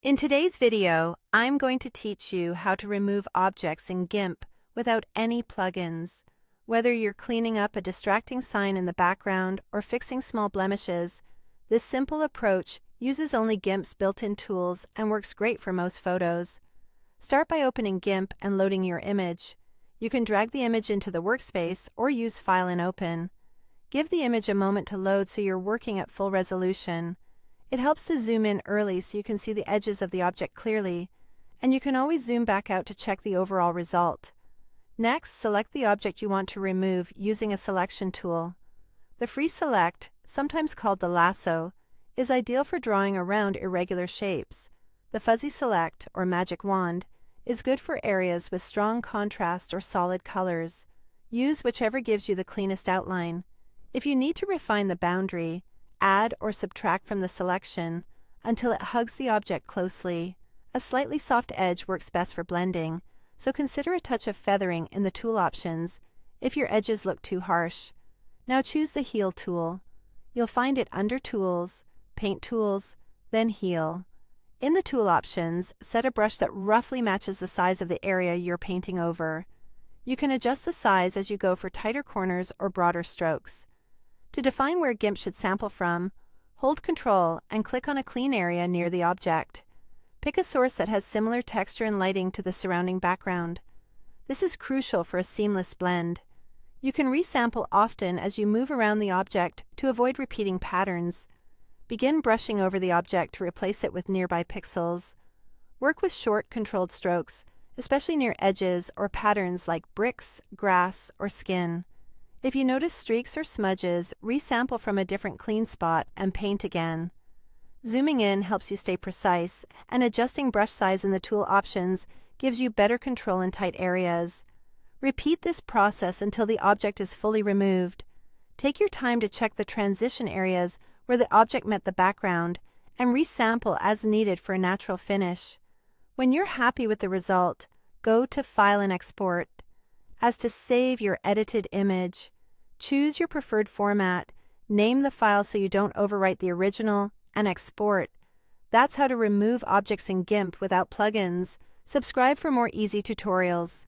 In today's video, I'm going to teach you how to remove objects in GIMP without any plugins. Whether you're cleaning up a distracting sign in the background or fixing small blemishes, this simple approach uses only GIMP's built-in tools and works great for most photos. Start by opening GIMP and loading your image. You can drag the image into the workspace or use File and Open. Give the image a moment to load so you're working at full resolution. It helps to zoom in early so you can see the edges of the object clearly, and you can always zoom back out to check the overall result. Next, select the object you want to remove using a selection tool. The free select, sometimes called the lasso, is ideal for drawing around irregular shapes. The fuzzy select, or magic wand, is good for areas with strong contrast or solid colors. Use whichever gives you the cleanest outline. If you need to refine the boundary, add or subtract from the selection until it hugs the object closely. A slightly soft edge works best for blending, so consider a touch of feathering in the tool options if your edges look too harsh. Now choose the Heal tool. You'll find it under Tools, Paint Tools, then Heal. In the tool options, set a brush that roughly matches the size of the area you're painting over. You can adjust the size as you go for tighter corners or broader strokes. To define where GIMP should sample from, hold Ctrl and click on a clean area near the object. Pick a source that has similar texture and lighting to the surrounding background. This is crucial for a seamless blend. You can resample often as you move around the object to avoid repeating patterns. Begin brushing over the object to replace it with nearby pixels. Work with short, controlled strokes, especially near edges or patterns like bricks, grass, or skin. If you notice streaks or smudges, resample from a different clean spot and paint again. Zooming in helps you stay precise, and adjusting brush size in the tool options gives you better control in tight areas. Repeat this process until the object is fully removed. Take your time to check the transition areas where the object met the background, and resample as needed for a natural finish. When you're happy with the result, go to File and Export. As to save your edited image, choose your preferred format, name the file so you don't overwrite the original, and export. That's how to remove objects in GIMP without plugins. Subscribe for more easy tutorials.